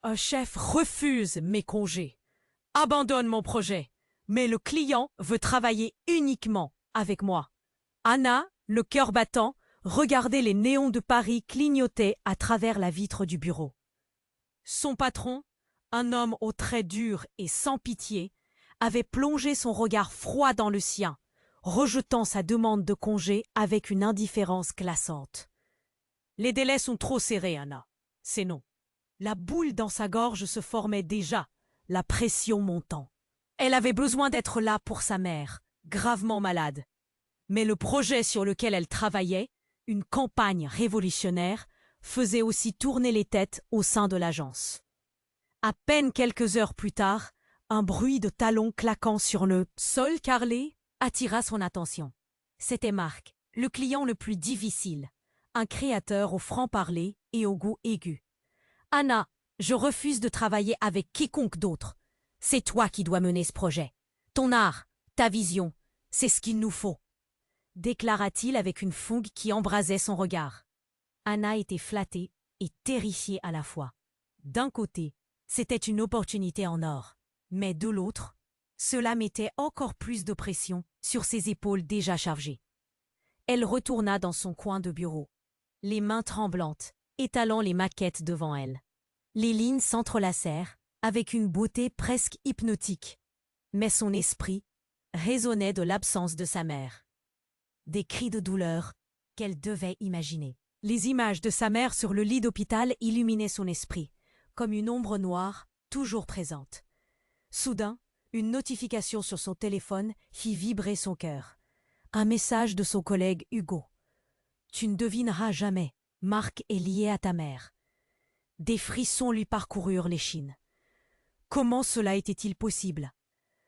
Un chef refuse mes congés, abandonne mon projet, mais le client veut travailler uniquement avec moi. Anna, le cœur battant, regardait les néons de Paris clignoter à travers la vitre du bureau. Son patron, un homme aux traits durs et sans pitié, avait plongé son regard froid dans le sien, rejetant sa demande de congé avec une indifférence glaçante. Les délais sont trop serrés, Anna. C'est non. La boule dans sa gorge se formait déjà, la pression montant. Elle avait besoin d'être là pour sa mère, gravement malade. Mais le projet sur lequel elle travaillait, une campagne révolutionnaire, faisait aussi tourner les têtes au sein de l'agence. À peine quelques heures plus tard, un bruit de talons claquant sur le sol carrelé attira son attention. C'était Marc, le client le plus difficile, un créateur au franc-parler et au goût aigu. « Anna, je refuse de travailler avec quiconque d'autre. C'est toi qui dois mener ce projet. Ton art, ta vision, c'est ce qu'il nous faut. » déclara-t-il avec une fougue qui embrasait son regard. Anna était flattée et terrifiée à la fois. D'un côté, c'était une opportunité en or, mais de l'autre, cela mettait encore plus de pression sur ses épaules déjà chargées. Elle retourna dans son coin de bureau, les mains tremblantes, étalant les maquettes devant elle. Les lignes s'entrelacèrent avec une beauté presque hypnotique, mais son esprit résonnait de l'absence de sa mère. Des cris de douleur qu'elle devait imaginer. Les images de sa mère sur le lit d'hôpital illuminaient son esprit, comme une ombre noire toujours présente. Soudain, une notification sur son téléphone fit vibrer son cœur. Un message de son collègue Hugo. « Tu ne devineras jamais, Marc est lié à ta mère. » Des frissons lui parcoururent l'échine. Comment cela était-il possible?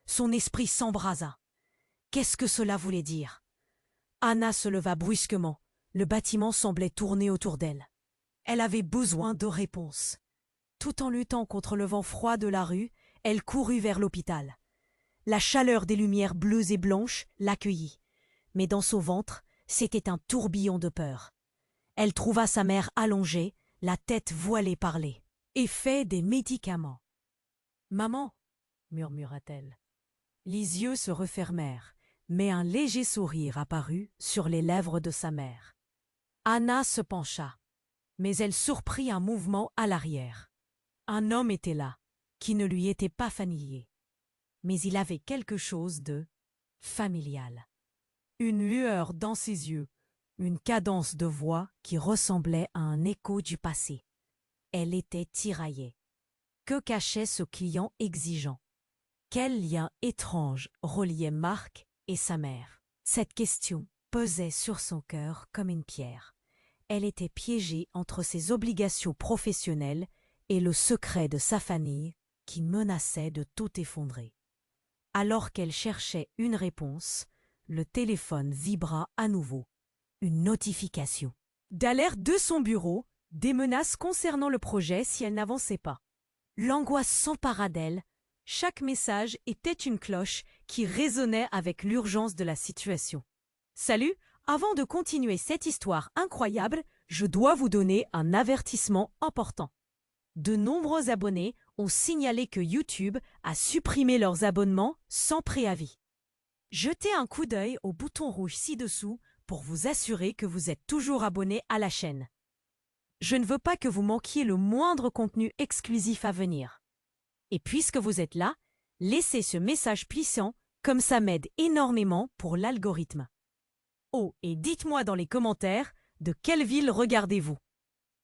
Son esprit s'embrasa. Qu'est-ce que cela voulait dire? Anna se leva brusquement. Le bâtiment semblait tourner autour d'elle. Elle avait besoin de réponses. Tout en luttant contre le vent froid de la rue, elle courut vers l'hôpital. La chaleur des lumières bleues et blanches l'accueillit. Mais dans son ventre, c'était un tourbillon de peur. Elle trouva sa mère allongée, la tête voilée par les effets des médicaments. « Maman !» murmura-t-elle. Les yeux se refermèrent, mais un léger sourire apparut sur les lèvres de sa mère. Anna se pencha, mais elle surprit un mouvement à l'arrière. Un homme était là, qui ne lui était pas familier. Mais il avait quelque chose de familial. Une lueur dans ses yeux, une cadence de voix qui ressemblait à un écho du passé. Elle était tiraillée. Que cachait ce client exigeant? Quel lien étrange reliait Marc et sa mère? Cette question pesait sur son cœur comme une pierre. Elle était piégée entre ses obligations professionnelles et le secret de sa famille qui menaçait de tout effondrer. Alors qu'elle cherchait une réponse, le téléphone vibra à nouveau. Une notification. D'alerte de son bureau, des menaces concernant le projet si elle n'avançait pas. L'angoisse s'empara d'elle. Chaque message était une cloche qui résonnait avec l'urgence de la situation. « Salut, avant de continuer cette histoire incroyable, je dois vous donner un avertissement important. » De nombreux abonnés ont signalé que YouTube a supprimé leurs abonnements sans préavis. Jetez un coup d'œil au bouton rouge ci-dessous pour vous assurer que vous êtes toujours abonné à la chaîne. Je ne veux pas que vous manquiez le moindre contenu exclusif à venir. Et puisque vous êtes là, laissez ce message puissant, comme ça m'aide énormément pour l'algorithme. Oh, et dites-moi dans les commentaires de quelle ville regardez-vous.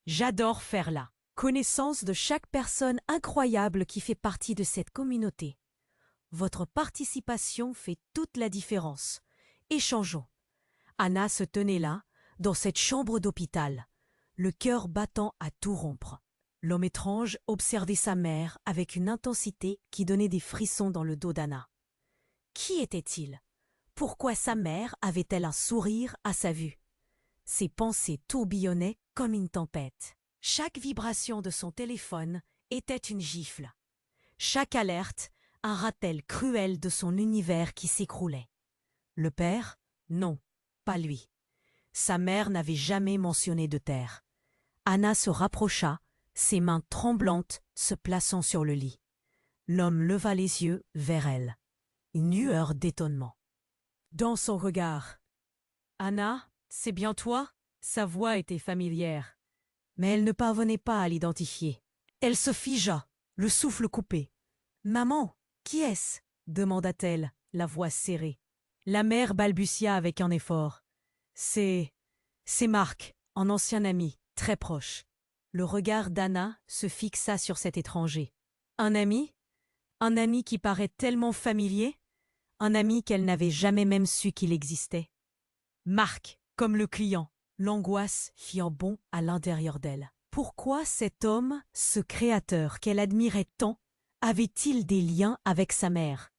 J'adore faire la connaissance de chaque personne incroyable qui fait partie de cette communauté. Votre participation fait toute la différence. Échangeons. Anna se tenait là, dans cette chambre d'hôpital, le cœur battant à tout rompre. L'homme étrange observait sa mère avec une intensité qui donnait des frissons dans le dos d'Anna. Qui était-il? Pourquoi sa mère avait-elle un sourire à sa vue? Ses pensées tourbillonnaient comme une tempête. Chaque vibration de son téléphone était une gifle. Chaque alerte, un rappel cruel de son univers qui s'écroulait. Le père? Non, pas lui. Sa mère n'avait jamais mentionné de terre. Anna se rapprocha, ses mains tremblantes se plaçant sur le lit. L'homme leva les yeux vers elle. Une lueur d'étonnement dans son regard. « Anna, c'est bien toi ?» Sa voix était familière, mais elle ne parvenait pas à l'identifier. Elle se figea, le souffle coupé. « Maman, qui est-ce » demanda-t-elle, la voix serrée. La mère balbutia avec un effort. « C'est Marc, un ancien ami, très proche. » Le regard d'Anna se fixa sur cet étranger. Un ami? Un ami qui paraît tellement familier? Un ami qu'elle n'avait jamais même su qu'il existait. Marc, comme le client, l'angoisse fit un bond à l'intérieur d'elle. Pourquoi cet homme, ce créateur qu'elle admirait tant, avait-il des liens avec sa mère?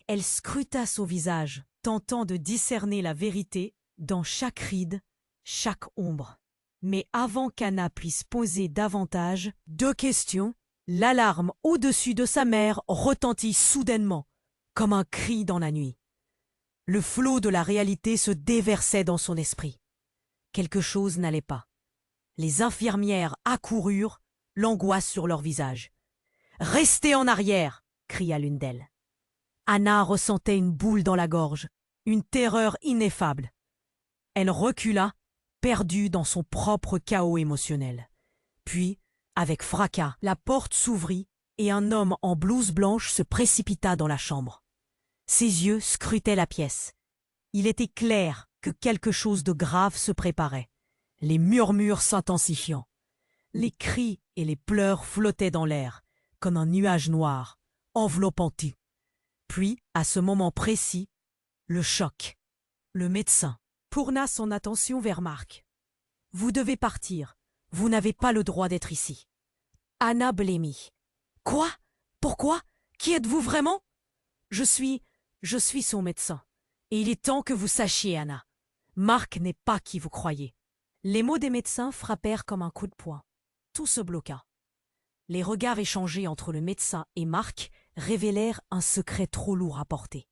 Elle scruta son visage, tentant de discerner la vérité dans chaque ride, chaque ombre. Mais avant qu'Anna puisse poser davantage de questions, l'alarme au-dessus de sa mère retentit soudainement, comme un cri dans la nuit. Le flot de la réalité se déversait dans son esprit. Quelque chose n'allait pas. Les infirmières accoururent, l'angoisse sur leur visage. « Restez en arrière !» cria l'une d'elles. Anna ressentait une boule dans la gorge, une terreur ineffable. Elle recula, perdue dans son propre chaos émotionnel. Puis, avec fracas, la porte s'ouvrit et un homme en blouse blanche se précipita dans la chambre. Ses yeux scrutaient la pièce. Il était clair que quelque chose de grave se préparait, les murmures s'intensifiant. Les cris et les pleurs flottaient dans l'air, comme un nuage noir, enveloppant tout. Puis, à ce moment précis, le choc. Le médecin tourna son attention vers Marc. « Vous devez partir. Vous n'avez pas le droit d'être ici. » Anna blêmit. « Quoi? Pourquoi? Qui êtes-vous vraiment? »« Je suis son médecin. Et il est temps que vous sachiez, Anna. Marc n'est pas qui vous croyez. » Les mots des médecins frappèrent comme un coup de poing. Tout se bloqua. Les regards échangés entre le médecin et Marc révélèrent un secret trop lourd à porter.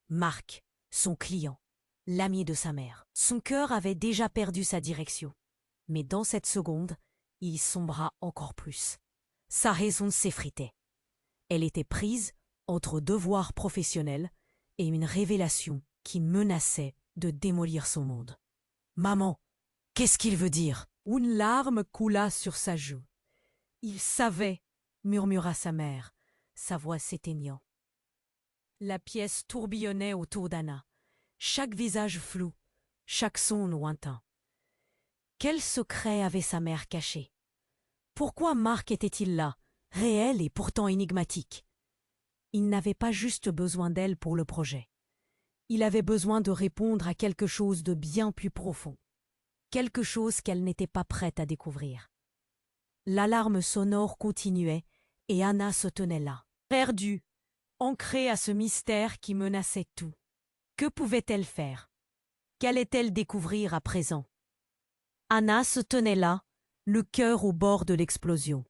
Marc, son client, l'ami de sa mère. Son cœur avait déjà perdu sa direction. Mais dans cette seconde, il sombra encore plus. Sa raison s'effritait. Elle était prise entre devoir professionnel et une révélation qui menaçait de démolir son monde. « Maman, qu'est-ce qu'il veut dire ?» Une larme coula sur sa joue. « Il savait » murmura sa mère, sa voix s'éteignant. La pièce tourbillonnait autour d'Anna, chaque visage flou, chaque son lointain. Quel secret avait sa mère caché? Pourquoi Marc était-il là, réel et pourtant énigmatique? Il n'avait pas juste besoin d'elle pour le projet. Il avait besoin de répondre à quelque chose de bien plus profond, quelque chose qu'elle n'était pas prête à découvrir. L'alarme sonore continuait et Anna se tenait là, perdue, ancrée à ce mystère qui menaçait tout. Que pouvait-elle faire? Qu'allait-elle découvrir à présent? Anna se tenait là, le cœur au bord de l'explosion.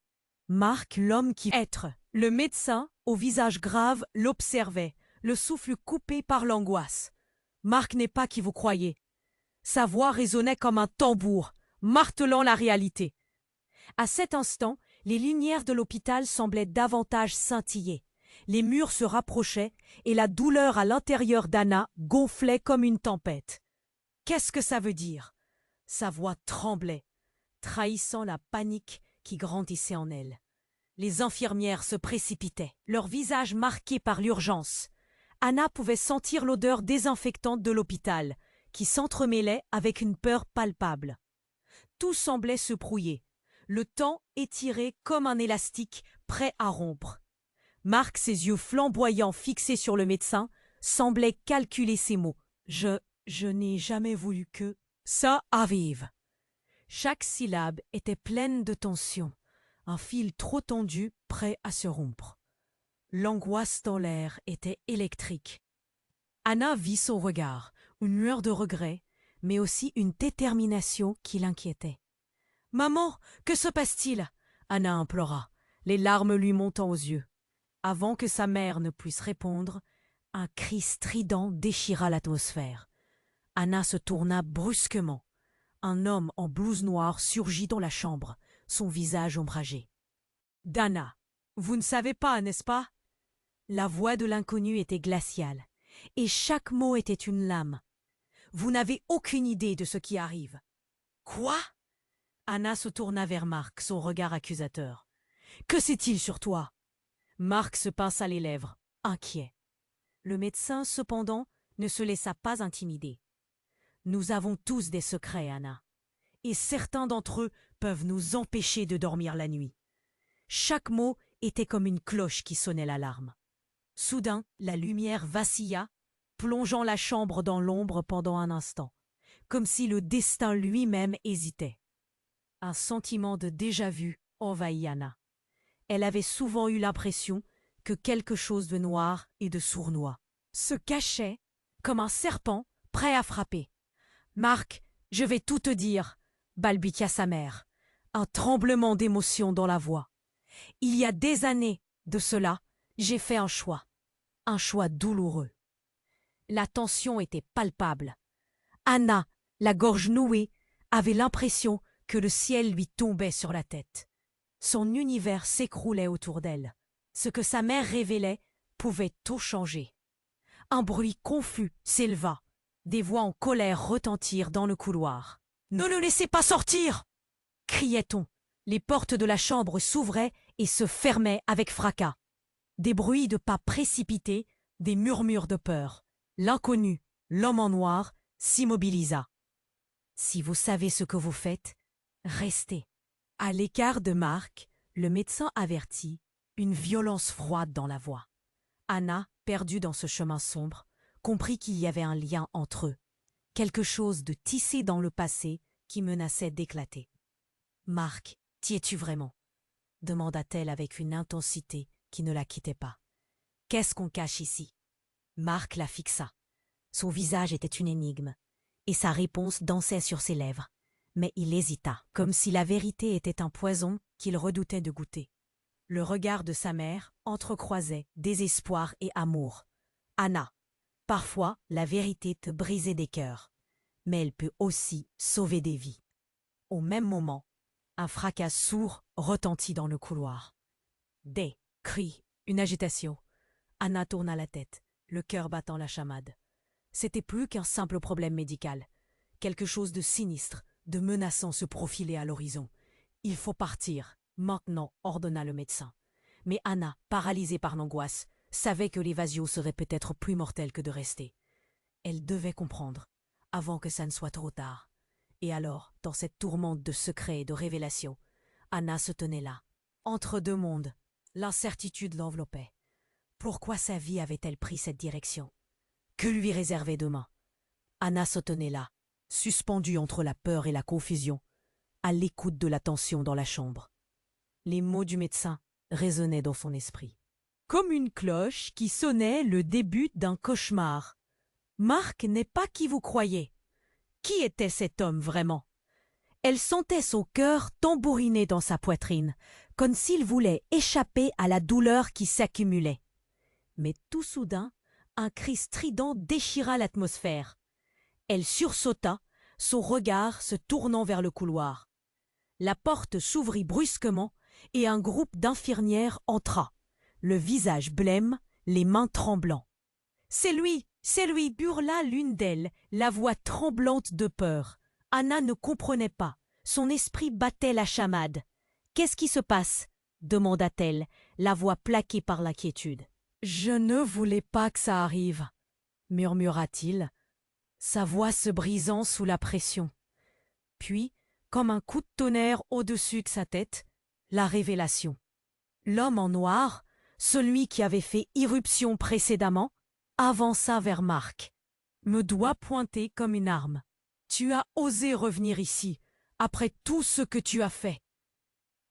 Marc, l'homme qui être, le médecin, au visage grave, l'observait, le souffle coupé par l'angoisse. Marc n'est pas qui vous croyez. Sa voix résonnait comme un tambour, martelant la réalité. À cet instant, les lumières de l'hôpital semblaient davantage scintiller. Les murs se rapprochaient et la douleur à l'intérieur d'Anna gonflait comme une tempête. Qu'est-ce que ça veut dire? Sa voix tremblait, trahissant la panique qui grandissait en elle. Les infirmières se précipitaient, leurs visages marqués par l'urgence. Anna pouvait sentir l'odeur désinfectante de l'hôpital, qui s'entremêlait avec une peur palpable. Tout semblait se brouiller, le temps étiré comme un élastique prêt à rompre. Marc, ses yeux flamboyants fixés sur le médecin, semblait calculer ses mots. « Je n'ai jamais voulu que ça arrive. » Chaque syllabe était pleine de tension, un fil trop tendu prêt à se rompre. L'angoisse dans l'air était électrique. Anna vit son regard, une lueur de regret, mais aussi une détermination qui l'inquiétait. « Maman, que se passe-t-il » Anna implora, les larmes lui montant aux yeux. Avant que sa mère ne puisse répondre, un cri strident déchira l'atmosphère. Anna se tourna brusquement. Un homme en blouse noire surgit dans la chambre, son visage ombragé. « Dana, vous ne savez pas, n'est-ce pas ?» La voix de l'inconnu était glaciale, et chaque mot était une lame. « Vous n'avez aucune idée de ce qui arrive. »« Quoi ?» Anna se tourna vers Marc, son regard accusateur. « Que sait-il sur toi ?» Marc se pinça les lèvres, inquiet. Le médecin, cependant, ne se laissa pas intimider. « Nous avons tous des secrets, Anna, et certains d'entre eux peuvent nous empêcher de dormir la nuit. » Chaque mot était comme une cloche qui sonnait l'alarme. Soudain, la lumière vacilla, plongeant la chambre dans l'ombre pendant un instant, comme si le destin lui-même hésitait. Un sentiment de déjà-vu envahit Anna. Elle avait souvent eu l'impression que quelque chose de noir et de sournois se cachait comme un serpent prêt à frapper. « Marc, je vais tout te dire » balbutia sa mère, un tremblement d'émotion dans la voix. « Il y a des années de cela, j'ai fait un choix douloureux. » La tension était palpable. Anna, la gorge nouée, avait l'impression que le ciel lui tombait sur la tête. Son univers s'écroulait autour d'elle. Ce que sa mère révélait pouvait tout changer. Un bruit confus s'éleva. Des voix en colère retentirent dans le couloir. « Ne le laissez pas sortir !» criait-on. Les portes de la chambre s'ouvraient et se fermaient avec fracas. Des bruits de pas précipités, des murmures de peur. L'inconnu, l'homme en noir, s'immobilisa. « Si vous savez ce que vous faites, restez. » À l'écart de Marc, le médecin avertit, une violence froide dans la voix. Anna, perdue dans ce chemin sombre, comprit qu'il y avait un lien entre eux, quelque chose de tissé dans le passé qui menaçait d'éclater. « Marc, t'y es-tu vraiment ?» demanda-t-elle avec une intensité qui ne la quittait pas. « Qu'est-ce qu'on cache ici ?» Marc la fixa. Son visage était une énigme, et sa réponse dansait sur ses lèvres. Mais il hésita, comme si la vérité était un poison qu'il redoutait de goûter. Le regard de sa mère entrecroisait désespoir et amour. « Anna, parfois la vérité te brisait des cœurs, mais elle peut aussi sauver des vies. » Au même moment, un fracas sourd retentit dans le couloir. Des cris, une agitation. Anna tourna la tête, le cœur battant la chamade. C'était plus qu'un simple problème médical. Quelque chose de sinistre, de menaçant se profilait à l'horizon. « Il faut partir, maintenant » ordonna le médecin. Mais Anna, paralysée par l'angoisse, savait que l'évasion serait peut-être plus mortelle que de rester. Elle devait comprendre, avant que ça ne soit trop tard. Et alors, dans cette tourmente de secrets et de révélations, Anna se tenait là, entre deux mondes. L'incertitude l'enveloppait. Pourquoi sa vie avait-elle pris cette direction? Que lui réservait demain? Anna se tenait là, suspendue entre la peur et la confusion, à l'écoute de la tension dans la chambre. Les mots du médecin résonnaient dans son esprit, comme une cloche qui sonnait le début d'un cauchemar. Marc n'est pas qui vous croyez. Qui était cet homme vraiment? Elle sentait son cœur tambouriner dans sa poitrine, comme s'il voulait échapper à la douleur qui s'accumulait. Mais tout soudain, un cri strident déchira l'atmosphère. Elle sursauta, son regard se tournant vers le couloir. La porte s'ouvrit brusquement et un groupe d'infirmières entra, le visage blême, les mains tremblants. « C'est lui, hurla l'une d'elles, la voix tremblante de peur. Anna ne comprenait pas, son esprit battait la chamade. « Qu'est-ce qui se passe ?» demanda-t-elle, la voix plaquée par l'inquiétude. « Je ne voulais pas que ça arrive, » murmura-t-il, sa voix se brisant sous la pression. Puis, comme un coup de tonnerre au-dessus de sa tête, la révélation. L'homme en noir, celui qui avait fait irruption précédemment, avança vers Marc, me doigt pointé comme une arme. « Tu as osé revenir ici, après tout ce que tu as fait. »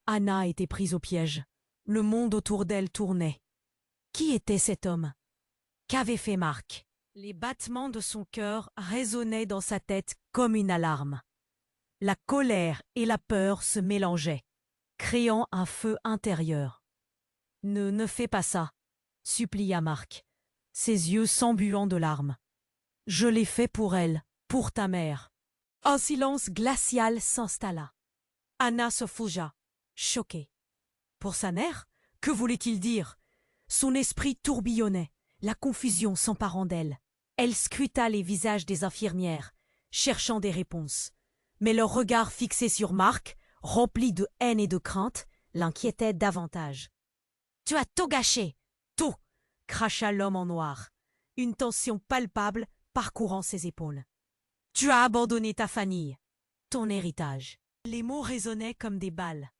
Anna était prise au piège. Le monde autour d'elle tournait. Qui était cet homme? Qu'avait fait Marc? Les battements de son cœur résonnaient dans sa tête comme une alarme. La colère et la peur se mélangeaient, créant un feu intérieur. « Ne fais pas ça, » supplia Marc, ses yeux s'embuant de larmes. « Je l'ai fait pour elle, pour ta mère. » Un silence glacial s'installa. Anna se fougea, choquée. Pour sa mère, que voulait-il dire? Son esprit tourbillonnait, la confusion s'emparant d'elle. Elle scruta les visages des infirmières, cherchant des réponses. Mais leur regard fixé sur Marc, rempli de haine et de crainte, l'inquiétait davantage. « Tu as tout gâché, tout !» cracha l'homme en noir, une tension palpable parcourant ses épaules. « Tu as abandonné ta famille, ton héritage. » Les mots résonnaient comme des balles.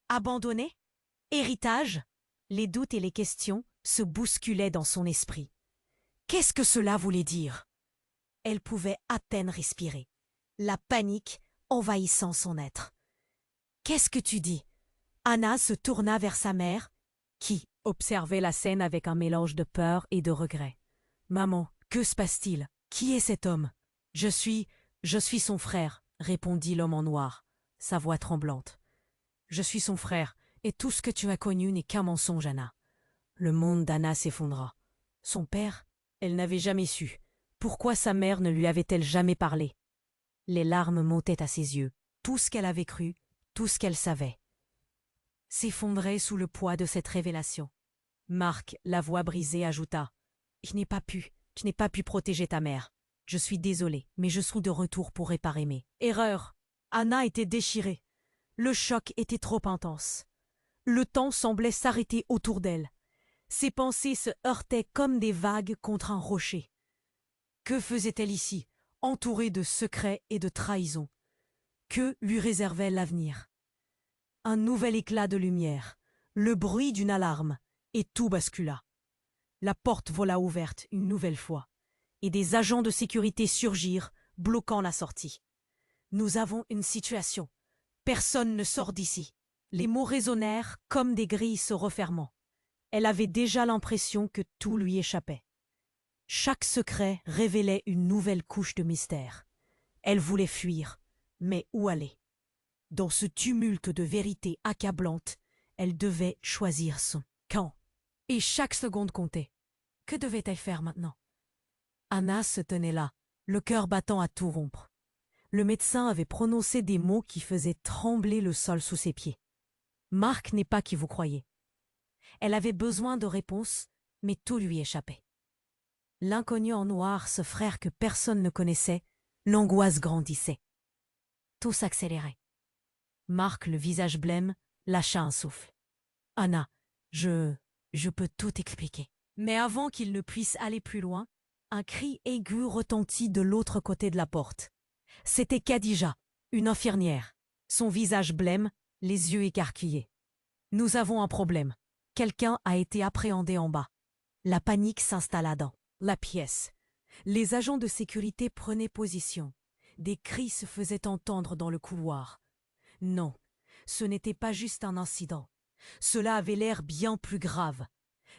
Abandonné? Héritage? Les doutes et les questions se bousculaient dans son esprit. Qu'est-ce que cela voulait dire? Elle pouvait à peine respirer, la panique envahissant son être. « Qu'est-ce que tu dis ?» Anna se tourna vers sa mère, qui observait la scène avec un mélange de peur et de regret. « Maman, que se passe-t-il? Qui est cet homme ?»« Je suis son frère, » répondit l'homme en noir, sa voix tremblante. « Je suis son frère, et tout ce que tu as connu n'est qu'un mensonge, Anna. » Le monde d'Anna s'effondra. Son père, elle n'avait jamais su. Pourquoi sa mère ne lui avait-elle jamais parlé? Les larmes montaient à ses yeux. Tout ce qu'elle avait cru, tout ce qu'elle savait, s'effondrait sous le poids de cette révélation. Marc, la voix brisée, ajouta « Je n'ai pas pu protéger ta mère. Je suis désolé, mais je suis de retour pour réparer mes erreurs. » Anna était déchirée. Le choc était trop intense. Le temps semblait s'arrêter autour d'elle. Ses pensées se heurtaient comme des vagues contre un rocher. Que faisait-elle ici, entourée de secrets et de trahisons? Que lui réservait l'avenir? Un nouvel éclat de lumière, le bruit d'une alarme, et tout bascula. La porte vola ouverte une nouvelle fois, et des agents de sécurité surgirent, bloquant la sortie. « Nous avons une situation. Personne ne sort d'ici. » Les mots résonnèrent comme des grilles se refermant. Elle avait déjà l'impression que tout lui échappait. Chaque secret révélait une nouvelle couche de mystère. Elle voulait fuir, mais où aller? Dans ce tumulte de vérités accablantes, elle devait choisir son camp. Et chaque seconde comptait. Que devait-elle faire maintenant? Anna se tenait là, le cœur battant à tout rompre. Le médecin avait prononcé des mots qui faisaient trembler le sol sous ses pieds. Marc n'est pas qui vous croyez. Elle avait besoin de réponses, mais tout lui échappait. L'inconnu en noir, ce frère que personne ne connaissait, l'angoisse grandissait. Tout s'accélérait. Marc, le visage blême, lâcha un souffle. « Anna, je peux tout expliquer. » Mais avant qu'il ne puisse aller plus loin, un cri aigu retentit de l'autre côté de la porte. C'était Khadija, une infirmière, son visage blême, les yeux écarquillés. « Nous avons un problème. Quelqu'un a été appréhendé en bas. » La panique s'installa dans la pièce. Les agents de sécurité prenaient position. Des cris se faisaient entendre dans le couloir. Non, ce n'était pas juste un incident. Cela avait l'air bien plus grave.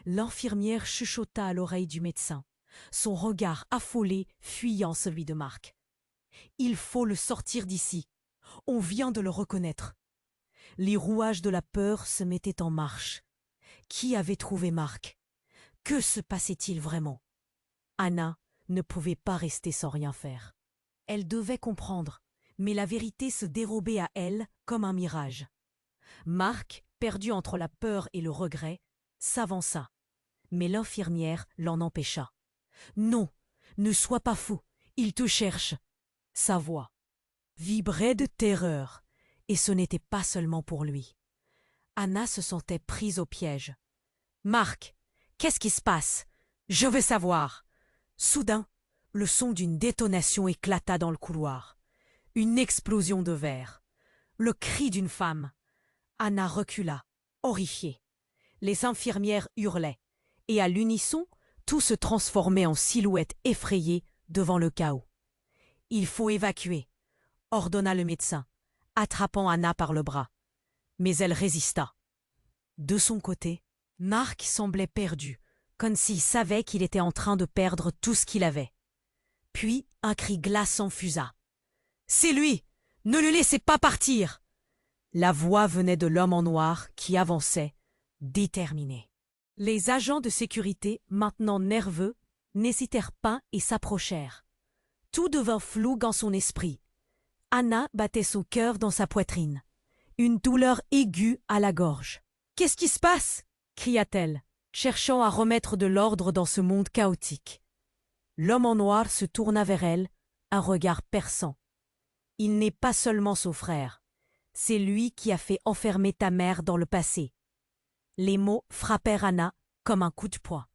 L'infirmière chuchota à l'oreille du médecin, son regard affolé fuyant celui de Marc. « Il faut le sortir d'ici. On vient de le reconnaître. » Les rouages de la peur se mettaient en marche. Qui avait trouvé Marc? Que se passait-il vraiment? Anna ne pouvait pas rester sans rien faire. Elle devait comprendre, mais la vérité se dérobait à elle comme un mirage. Marc, perdu entre la peur et le regret, s'avança, mais l'infirmière l'en empêcha. « Non, ne sois pas fou, il te cherche. » Sa voix vibrait de terreur, et ce n'était pas seulement pour lui. Anna se sentait prise au piège. « Marc, qu'est-ce qui se passe? Je veux savoir. » Soudain, le son d'une détonation éclata dans le couloir. Une explosion de verre. Le cri d'une femme. Anna recula, horrifiée. Les infirmières hurlaient, et à l'unisson, tout se transformait en silhouette effrayée devant le chaos. « Il faut évacuer », ordonna le médecin, attrapant Anna par le bras. Mais elle résista. De son côté, Marc semblait perdu, comme s'il savait qu'il était en train de perdre tout ce qu'il avait. Puis un cri glaçant fusa. « C'est lui! Ne le laissez pas partir !» La voix venait de l'homme en noir qui avançait, déterminé. Les agents de sécurité, maintenant nerveux, n'hésitèrent pas et s'approchèrent. Tout devint flou dans son esprit. Anna battait son cœur dans sa poitrine. une douleur aiguë à la gorge. « Qu'est-ce qui se passe ?» cria-t-elle, cherchant à remettre de l'ordre dans ce monde chaotique. L'homme en noir se tourna vers elle, un regard perçant. « Il n'est pas seulement son frère, c'est lui qui a fait enfermer ta mère dans le passé. » Les mots frappèrent Anna comme un coup de poing.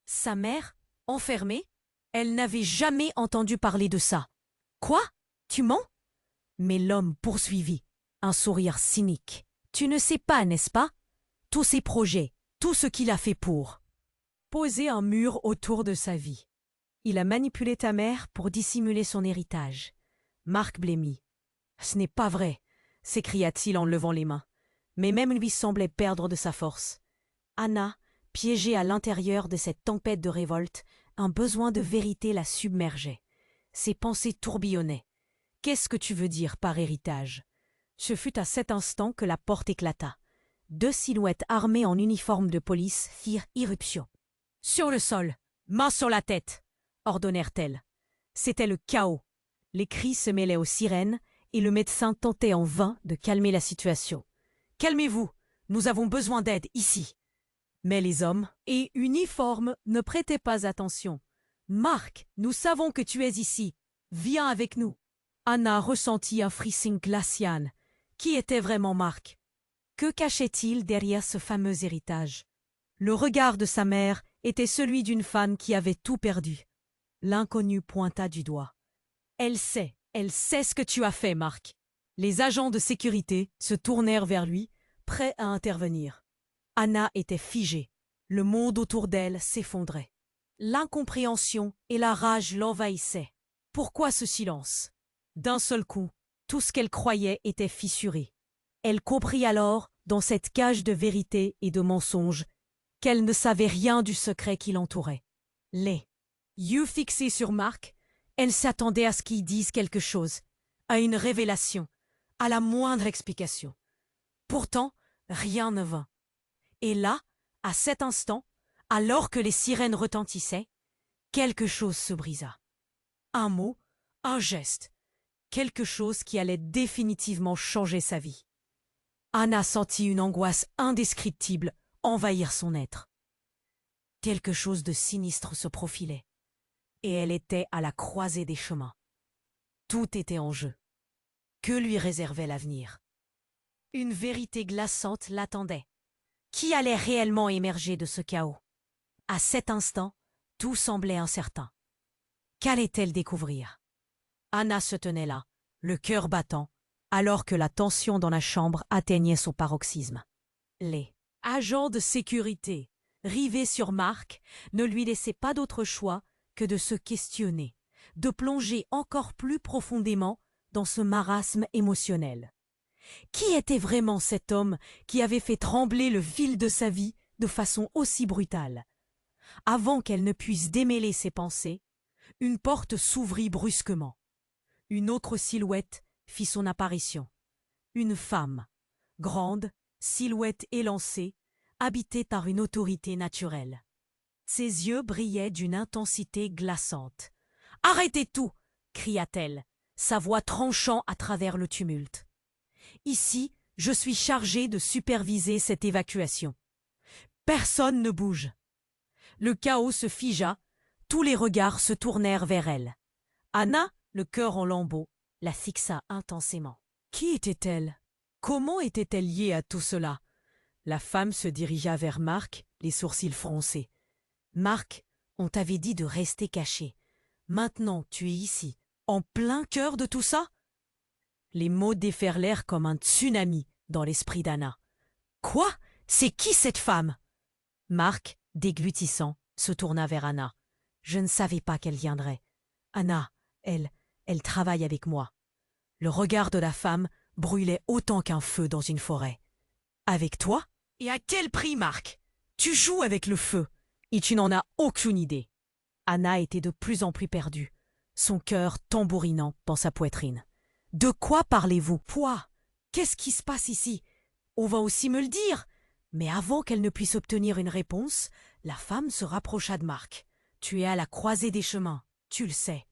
Sa mère, enfermée? Elle n'avait jamais entendu parler de ça. « Quoi? Tu mens ?» Mais l'homme poursuivit, un sourire cynique. « Tu ne sais pas, n'est-ce pas? Tous ses projets, tout ce qu'il a fait pour poser un mur autour de sa vie. Il a manipulé ta mère pour dissimuler son héritage. » Marc blêmit. « Ce n'est pas vrai !» s'écria-t-il en levant les mains. Mais même lui semblait perdre de sa force. Anna, piégée à l'intérieur de cette tempête de révolte, un besoin de vérité la submergeait. Ses pensées tourbillonnaient. « Qu'est-ce que tu veux dire par héritage ?» Ce fut à cet instant que la porte éclata. 2 silhouettes armées en uniforme de police firent irruption. « Sur le sol, main sur la tête !» ordonnèrent-elles. C'était le chaos. Les cris se mêlaient aux sirènes et le médecin tentait en vain de calmer la situation. « Calmez-vous, nous avons besoin d'aide ici !» Mais les hommes, et uniformes, ne prêtaient pas attention. « Marc, nous savons que tu es ici. Viens avec nous. » Anna ressentit un frisson glacial. Qui était vraiment Marc? Que cachait-il derrière ce fameux héritage? Le regard de sa mère était celui d'une femme qui avait tout perdu. L'inconnu pointa du doigt. « Elle sait ce que tu as fait, Marc. » Les agents de sécurité se tournèrent vers lui, prêts à intervenir. Anna était figée. Le monde autour d'elle s'effondrait. L'incompréhension et la rage l'envahissaient. Pourquoi ce silence? D'un seul coup, tout ce qu'elle croyait était fissuré. Elle comprit alors, dans cette cage de vérité et de mensonges, qu'elle ne savait rien du secret qui l'entourait. Les yeux fixés sur Marc, elle s'attendait à ce qu'il dise quelque chose, à une révélation, à la moindre explication. Pourtant, rien ne vint. Et là, à cet instant, alors que les sirènes retentissaient, quelque chose se brisa. Un mot, un geste, quelque chose qui allait définitivement changer sa vie. Anna sentit une angoisse indescriptible envahir son être. Quelque chose de sinistre se profilait, et elle était à la croisée des chemins. Tout était en jeu. Que lui réservait l'avenir? Une vérité glaçante l'attendait. Qui allait réellement émerger de ce chaos? À cet instant, tout semblait incertain. Qu'allait-elle découvrir? Anna se tenait là, le cœur battant, alors que la tension dans la chambre atteignait son paroxysme. Les agents de sécurité, rivés sur Marc, ne lui laissaient pas d'autre choix que de se questionner, de plonger encore plus profondément dans ce marasme émotionnel. Qui était vraiment cet homme qui avait fait trembler le fil de sa vie de façon aussi brutale? Avant qu'elle ne puisse démêler ses pensées, une porte s'ouvrit brusquement. Une autre silhouette fit son apparition. Une femme, grande, silhouette élancée, habitée par une autorité naturelle. Ses yeux brillaient d'une intensité glaçante. « Arrêtez tout !» cria-t-elle, sa voix tranchant à travers le tumulte. « Ici, je suis chargée de superviser cette évacuation. Personne ne bouge. » Le chaos se figea, tous les regards se tournèrent vers elle. Anna, le cœur en lambeaux, la fixa intensément. Qui était-elle? Comment était-elle liée à tout cela? La femme se dirigea vers Marc, les sourcils froncés. « Marc, on t'avait dit de rester caché. Maintenant, tu es ici, en plein cœur de tout ça ?» Les mots déferlèrent comme un tsunami dans l'esprit d'Anna. « Quoi? C'est qui cette femme ?» Marc, déglutissant, se tourna vers Anna. « Je ne savais pas qu'elle viendrait. Anna, elle travaille avec moi. » Le regard de la femme brûlait autant qu'un feu dans une forêt. « Avec toi? Et à quel prix, Marc? Tu joues avec le feu et tu n'en as aucune idée. » Anna était de plus en plus perdue, son cœur tambourinant dans sa poitrine. « De quoi parlez-vous? Quoi? Qu'est-ce qui se passe ici? On va aussi me le dire !» Mais avant qu'elle ne puisse obtenir une réponse, la femme se rapprocha de Marc. « Tu es à la croisée des chemins, tu le sais.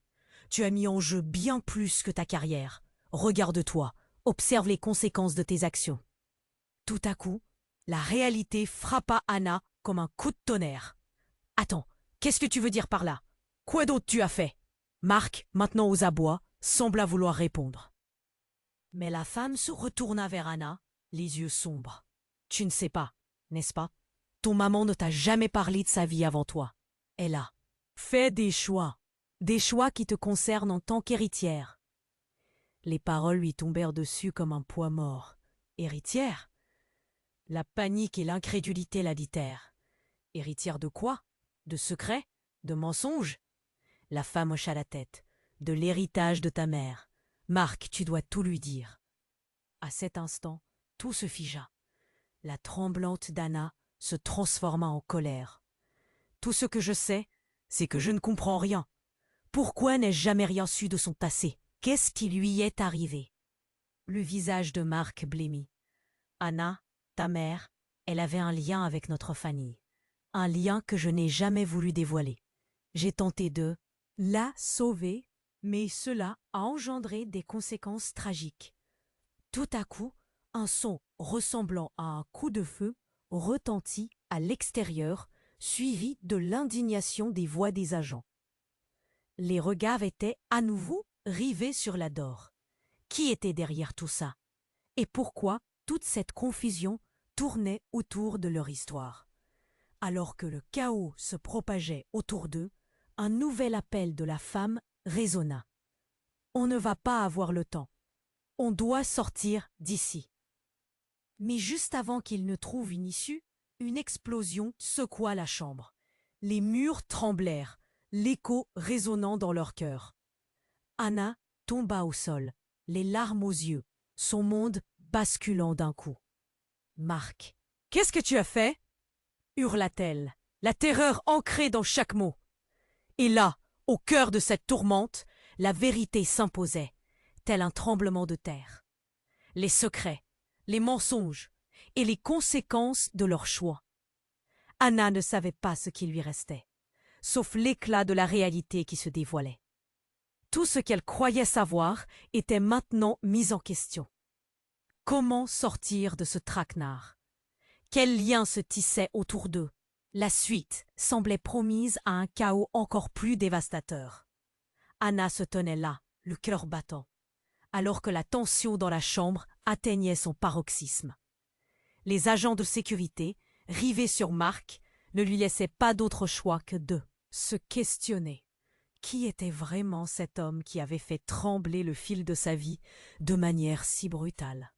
Tu as mis en jeu bien plus que ta carrière. Regarde-toi, observe les conséquences de tes actions. Tout à coup, la réalité frappa Anna comme un coup de tonnerre. Attends, qu'est-ce que tu veux dire par là? Quoi d'autre tu as fait? Marc, maintenant aux abois, sembla vouloir répondre. Mais la femme se retourna vers Anna, les yeux sombres. Tu ne sais pas, n'est-ce pas? Ton maman ne t'a jamais parlé de sa vie avant toi. Elle a fait des choix qui te concernent en tant qu'héritière. Les paroles lui tombèrent dessus comme un poids mort. Héritière? La panique et l'incrédulité l'habitèrent. Héritière de quoi? De secrets? De mensonges? La femme hocha la tête. De l'héritage de ta mère. Marc, tu dois tout lui dire. À cet instant, tout se figea. La tremblante d'Anna se transforma en colère. Tout ce que je sais, c'est que je ne comprends rien. Pourquoi n'ai-je jamais rien su de son passé? Qu'est-ce qui lui est arrivé? Le visage de Marc blêmit. Anna, ta mère, elle avait un lien avec notre famille. Un lien que je n'ai jamais voulu dévoiler. J'ai tenté de la sauver, mais cela a engendré des conséquences tragiques. Tout à coup, un son ressemblant à un coup de feu retentit à l'extérieur, suivi de l'indignation des voix des agents. Les regards étaient à nouveau rivés sur la Dore. Qui était derrière tout ça? Et pourquoi toute cette confusion tournait autour de leur histoire? Alors que le chaos se propageait autour d'eux, un nouvel appel de la femme résonna. On ne va pas avoir le temps. On doit sortir d'ici. Mais juste avant qu'ils ne trouvent une issue, une explosion secoua la chambre. Les murs tremblèrent, l'écho résonnant dans leur cœur. Anna tomba au sol, les larmes aux yeux, son monde basculant d'un coup. Marc, qu'est-ce que tu as fait? Hurla-t-elle, la terreur ancrée dans chaque mot. Et là, au cœur de cette tourmente, la vérité s'imposait, tel un tremblement de terre. Les secrets, les mensonges et les conséquences de leur choix. Anna ne savait pas ce qui lui restait, sauf l'éclat de la réalité qui se dévoilait. Tout ce qu'elle croyait savoir était maintenant mis en question. Comment sortir de ce traquenard? Quel lien se tissait autour d'eux? La suite semblait promise à un chaos encore plus dévastateur. Anna se tenait là, le cœur battant, alors que la tension dans la chambre atteignait son paroxysme. Les agents de sécurité, rivés sur Marc, ne lui laissaient pas d'autre choix que de se questionner. Qui était vraiment cet homme qui avait fait trembler le fil de sa vie de manière si brutale?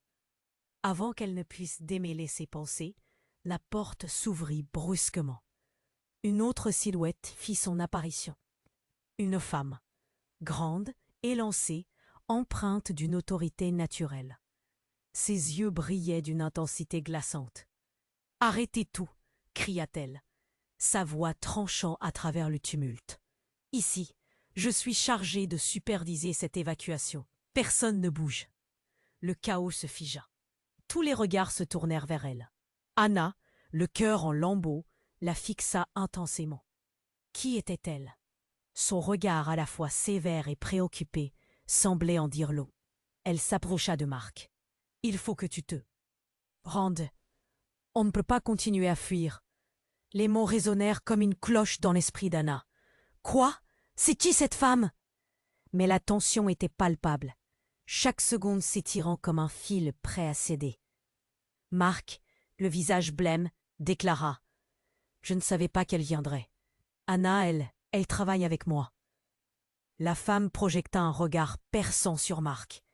Avant qu'elle ne puisse démêler ses pensées, la porte s'ouvrit brusquement. Une autre silhouette fit son apparition. Une femme, grande, élancée, empreinte d'une autorité naturelle. Ses yeux brillaient d'une intensité glaçante. « Arrêtez tout !» cria-t-elle, sa voix tranchant à travers le tumulte. « Ici, je suis chargée de superviser cette évacuation. Personne ne bouge. » Le chaos se figea. Tous les regards se tournèrent vers elle. Anna, le cœur en lambeaux, la fixa intensément. Qui était-elle? Son regard à la fois sévère et préoccupé semblait en dire long. Elle s'approcha de Marc. « Il faut que tu te rendes. On ne peut pas continuer à fuir. » Les mots résonnèrent comme une cloche dans l'esprit d'Anna. « Quoi? C'est qui cette femme ?» Mais la tension était palpable, chaque seconde s'étirant comme un fil prêt à céder. Marc, le visage blême, déclara « Je ne savais pas qu'elle viendrait. Anna, elle travaille avec moi. » La femme projeta un regard perçant sur Marc.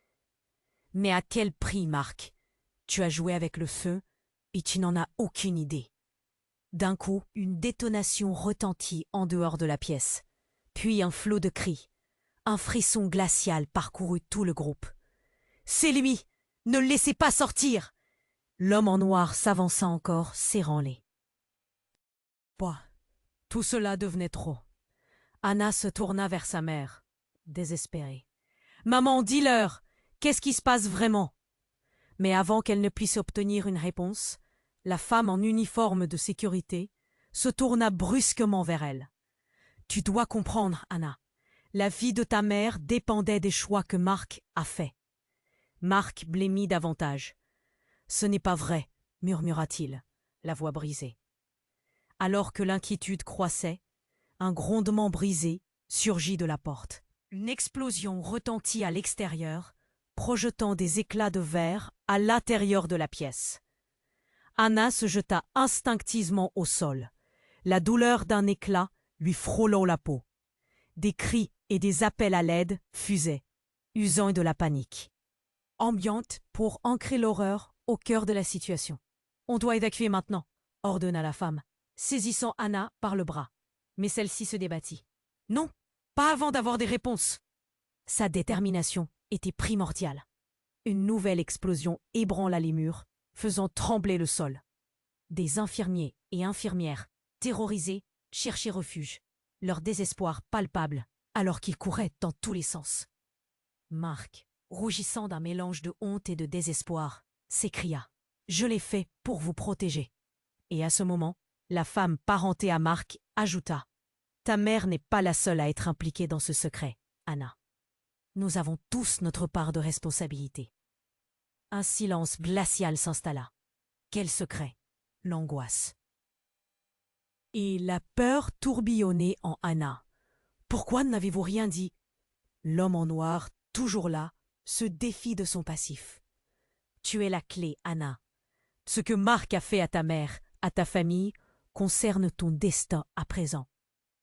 « Mais à quel prix, Marc? Tu as joué avec le feu et tu n'en as aucune idée. » D'un coup, une détonation retentit en dehors de la pièce, puis un flot de cris. Un frisson glacial parcourut tout le groupe. « C'est lui! Ne le laissez pas sortir !» L'homme en noir s'avança encore, serrant-les. Tout cela devenait trop. Anna se tourna vers sa mère, désespérée. « Maman, dis-leur! Qu'est-ce qui se passe vraiment ?» Mais avant qu'elle ne puisse obtenir une réponse, la femme en uniforme de sécurité se tourna brusquement vers elle. « Tu dois comprendre, Anna. La vie de ta mère dépendait des choix que Marc a faits. Marc blêmit davantage. « Ce n'est pas vrai, murmura-t-il, la voix brisée. Alors que l'inquiétude croissait, un grondement brisé surgit de la porte. Une explosion retentit à l'extérieur, projetant des éclats de verre à l'intérieur de la pièce. Anna se jeta instinctivement au sol, la douleur d'un éclat lui frôlant la peau. Des cris et des appels à l'aide fusaient, usant de la panique. Ambiante pour ancrer l'horreur au cœur de la situation. « On doit évacuer maintenant », ordonna la femme, saisissant Anna par le bras. Mais celle-ci se débattit. « Non, pas avant d'avoir des réponses !» Sa détermination était primordiale. Une nouvelle explosion ébranla les murs, faisant trembler le sol. Des infirmiers et infirmières, terrorisés, cherchaient refuge, leur désespoir palpable, alors qu'ils couraient dans tous les sens. Marc, rougissant d'un mélange de honte et de désespoir, s'écria « Je l'ai fait pour vous protéger ». Et à ce moment, la femme parentée à Marc ajouta « Ta mère n'est pas la seule à être impliquée dans ce secret, Anna. Nous avons tous notre part de responsabilité. » Un silence glacial s'installa. Quel secret? L'angoisse. Et la peur tourbillonnait en Anna. Pourquoi n'avez-vous rien dit? L'homme en noir, toujours là, se défie de son passif. Tu es la clé, Anna. Ce que Marc a fait à ta mère, à ta famille, concerne ton destin à présent.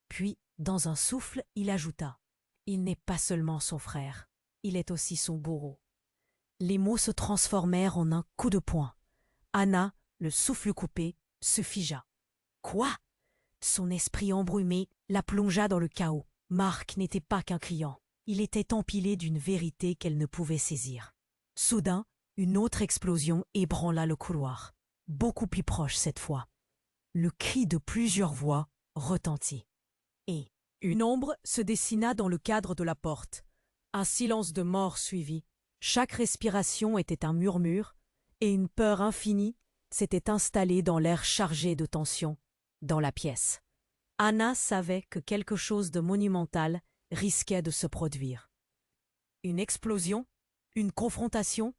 Puis, dans un souffle, il ajouta « Il n'est pas seulement son frère, il est aussi son bourreau. » Les mots se transformèrent en un coup de poing. Anna, le souffle coupé, se figea. Quoi? Son esprit embrumé la plongea dans le chaos. Marc n'était pas qu'un client. Il était empilé d'une vérité qu'elle ne pouvait saisir. Soudain, une autre explosion ébranla le couloir. Beaucoup plus proche cette fois. Le cri de plusieurs voix retentit. Et une ombre se dessina dans le cadre de la porte. Un silence de mort suivit. Chaque respiration était un murmure, et une peur infinie s'était installée dans l'air chargé de tension, dans la pièce. Anna savait que quelque chose de monumental risquait de se produire. Une explosion? Une confrontation?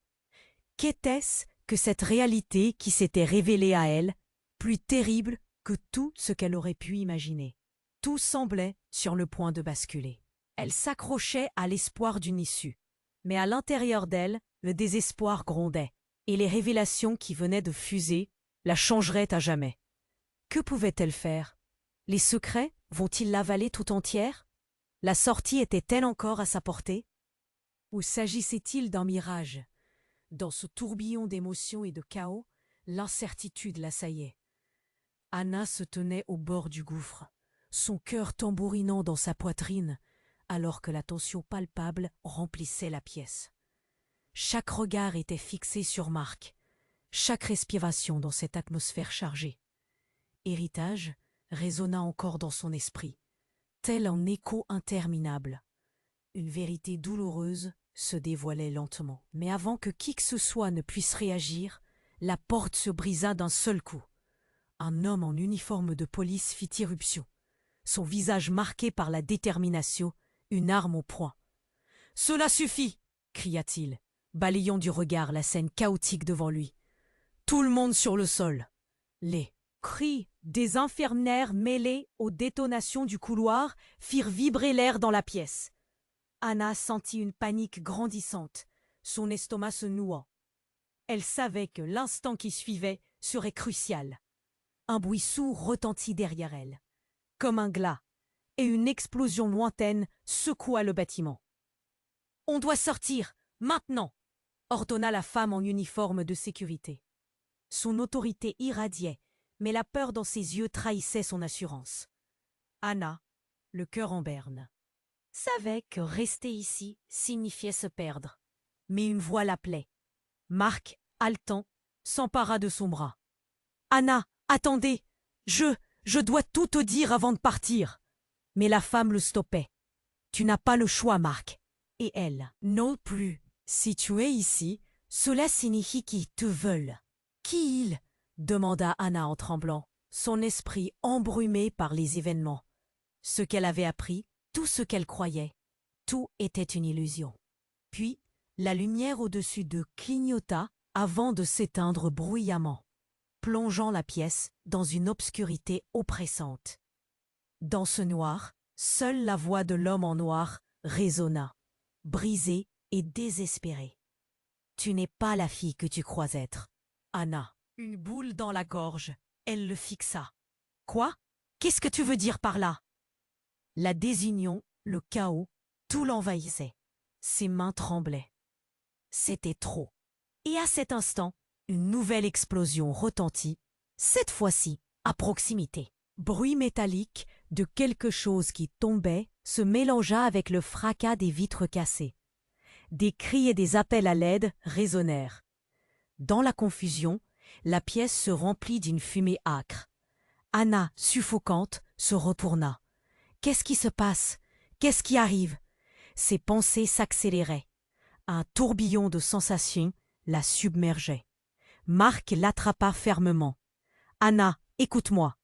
Qu'était-ce que cette réalité qui s'était révélée à elle, plus terrible que tout ce qu'elle aurait pu imaginer? Tout semblait sur le point de basculer. Elle s'accrochait à l'espoir d'une issue. Mais à l'intérieur d'elle, le désespoir grondait, et les révélations qui venaient de fuser la changeraient à jamais. Que pouvait-elle faire? Les secrets vont-ils l'avaler tout entière? La sortie était-elle encore à sa portée? Ou s'agissait-il d'un mirage? Dans ce tourbillon d'émotions et de chaos, l'incertitude l'assaillait. Anna se tenait au bord du gouffre, son cœur tambourinant dans sa poitrine, alors que la tension palpable remplissait la pièce. Chaque regard était fixé sur Marc, chaque respiration dans cette atmosphère chargée. Héritage résonna encore dans son esprit, tel un écho interminable. Une vérité douloureuse se dévoilait lentement. Mais avant que qui que ce soit ne puisse réagir, la porte se brisa d'un seul coup. Un homme en uniforme de police fit irruption, son visage marqué par la détermination, une arme au poing. « Cela suffit !» cria-t-il, balayant du regard la scène chaotique devant lui. « Tout le monde sur le sol !» Les cris des infirmières mêlés aux détonations du couloir firent vibrer l'air dans la pièce. Anna sentit une panique grandissante, son estomac se nouant. Elle savait que l'instant qui suivait serait crucial. Un bruit sourd retentit derrière elle, comme un glas, et une explosion lointaine secoua le bâtiment. « On doit sortir, maintenant !» ordonna la femme en uniforme de sécurité. Son autorité irradiait, mais la peur dans ses yeux trahissait son assurance. Anna, le cœur en berne, savait que rester ici signifiait se perdre. Mais une voix l'appelait. Marc, haletant, s'empara de son bras. « Anna, attendez! Je dois tout te dire avant de partir !» Mais la femme le stoppait. « Tu n'as pas le choix, Marc. » Et elle, non plus. « Si tu es ici, cela signifie qu'ils te veulent. »« Qui ils ?» demanda Anna en tremblant, son esprit embrumé par les événements. Ce qu'elle avait appris, tout ce qu'elle croyait, tout était une illusion. Puis, La lumière au-dessus d'eux clignota avant de s'éteindre bruyamment, plongeant la pièce dans une obscurité oppressante. Dans ce noir, seule la voix de l'homme en noir résonna, brisée et désespérée. « Tu n'es pas la fille que tu crois être. » Anna, une boule dans la gorge, elle le fixa. « Quoi? Qu'est-ce que tu veux dire par là ?» La désunion, le chaos, tout l'envahissait. Ses mains tremblaient. C'était trop. Et à cet instant, une nouvelle explosion retentit, cette fois-ci à proximité. Bruit métallique de quelque chose qui tombait se mélangea avec le fracas des vitres cassées. Des cris et des appels à l'aide résonnèrent. Dans la confusion, la pièce se remplit d'une fumée âcre. Anna, suffocante, se retourna. Qu'est-ce qui se passe? Qu'est-ce qui arrive? Ses pensées s'accéléraient. Un tourbillon de sensations la submergeait. Marc l'attrapa fermement. « Anna, écoute-moi.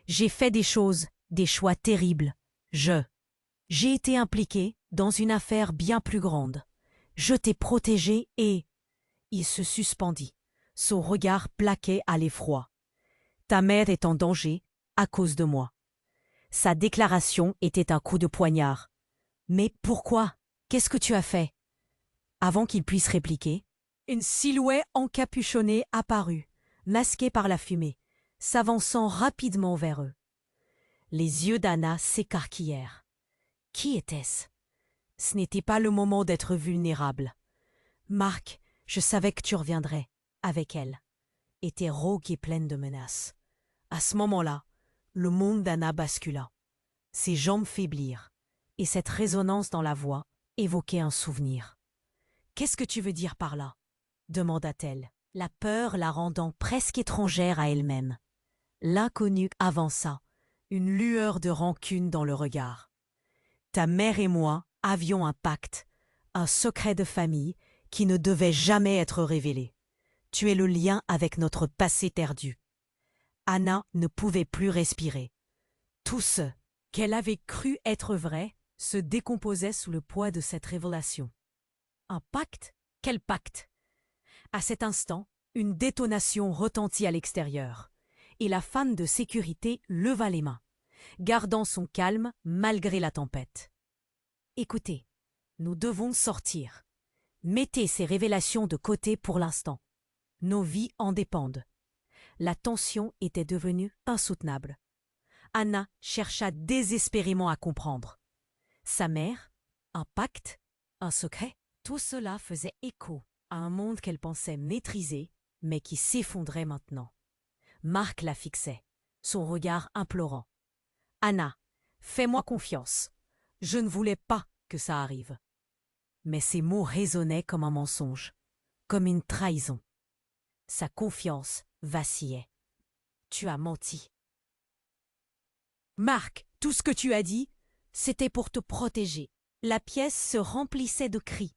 J'ai fait des choses, des choix terribles. J'ai été impliqué dans une affaire bien plus grande. Je t'ai protégée et... » Il se suspendit. Son regard plaquait à l'effroi. « Ta mère est en danger à cause de moi. » Sa déclaration était un coup de poignard. « Mais pourquoi? Qu'est-ce que tu as fait ?» Avant qu'il puisse répliquer, une silhouette encapuchonnée apparut, masquée par la fumée, s'avançant rapidement vers eux. Les yeux d'Anna s'écarquillèrent. Qui était-ce? Ce n'était pas le moment d'être vulnérable. Marc, je savais que tu reviendrais, avec elle, était rauque et pleine de menaces. À ce moment-là, le monde d'Anna bascula. Ses jambes faiblirent, et cette résonance dans la voix évoquait un souvenir. « Qu'est-ce que tu veux dire par là ?» demanda-t-elle, la peur la rendant presque étrangère à elle-même. L'inconnu avança, une lueur de rancune dans le regard. « Ta mère et moi avions un pacte, un secret de famille qui ne devait jamais être révélé. Tu es le lien avec notre passé perdu. » Anna ne pouvait plus respirer. Tout ce qu'elle avait cru être vrai se décomposait sous le poids de cette révélation. Un pacte? Quel pacte? À cet instant, une détonation retentit à l'extérieur, et la femme de sécurité leva les mains, gardant son calme malgré la tempête. « Écoutez, nous devons sortir. Mettez ces révélations de côté pour l'instant. Nos vies en dépendent. » La tension était devenue insoutenable. Anna chercha désespérément à comprendre. Sa mère? Un pacte? Un secret? Tout cela faisait écho à un monde qu'elle pensait maîtriser, mais qui s'effondrait maintenant. Marc la fixait, son regard implorant. « Anna, fais-moi confiance. Je ne voulais pas que ça arrive. » Mais ces mots résonnaient comme un mensonge, comme une trahison. Sa confiance vacillait. « Tu as menti. » « Marc, tout ce que tu as dit, c'était pour te protéger. » La pièce se remplissait de cris.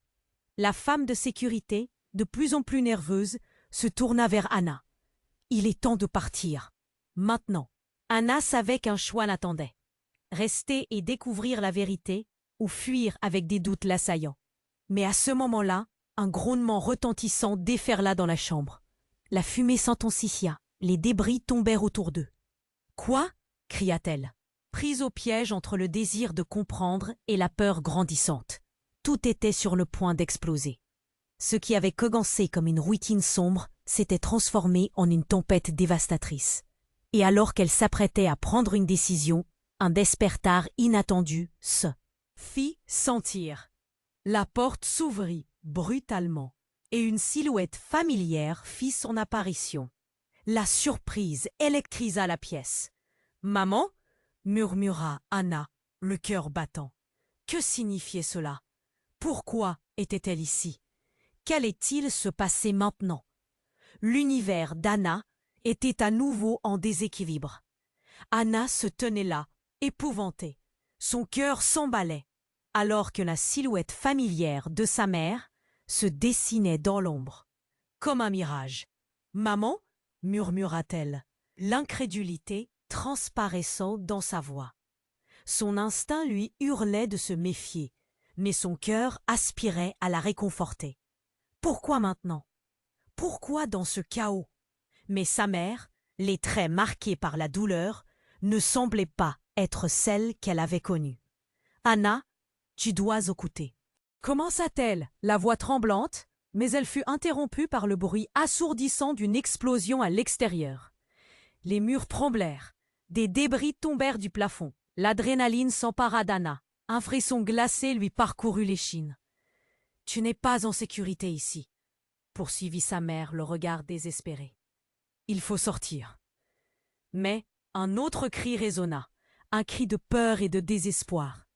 La femme de sécurité, de plus en plus nerveuse, se tourna vers Anna. « Il est temps de partir. Maintenant. » Anna savait qu'un choix l'attendait. Rester et découvrir la vérité, ou fuir avec des doutes l'assaillant. Mais à ce moment-là, un grondement retentissant déferla dans la chambre. La fumée s'intensifia, les débris tombèrent autour d'eux. « Quoi ?» cria-t-elle, prise au piège entre le désir de comprendre et la peur grandissante. Tout était sur le point d'exploser. Ce qui avait commencé comme une routine sombre s'était transformé en une tempête dévastatrice. Et alors qu'elle s'apprêtait à prendre une décision, un despertar inattendu se fit sentir. La porte s'ouvrit brutalement et une silhouette familière fit son apparition. La surprise électrisa la pièce. « Maman ?» murmura Anna, le cœur battant. Que signifiait cela? Pourquoi était-elle ici? Qu'allait-il se passer maintenant? L'univers d'Anna était à nouveau en déséquilibre. Anna se tenait là, épouvantée. Son cœur s'emballait, alors que la silhouette familière de sa mère se dessinait dans l'ombre, comme un mirage. « Maman ?» murmura-t-elle, l'incrédulité transparaissant dans sa voix. Son instinct lui hurlait de se méfier, mais son cœur aspirait à la réconforter. Pourquoi maintenant? Pourquoi dans ce chaos? Mais sa mère, les traits marqués par la douleur, ne semblait pas être celle qu'elle avait connue. « Anna, tu dois écouter. » Commença-t-elle, la voix tremblante, mais elle fut interrompue par le bruit assourdissant d'une explosion à l'extérieur. Les murs tremblèrent, des débris tombèrent du plafond. L'adrénaline s'empara d'Anna. Un frisson glacé lui parcourut l'échine. « Tu n'es pas en sécurité ici, » poursuivit sa mère, le regard désespéré. « Il faut sortir. » Mais un autre cri résonna, un cri de peur et de désespoir.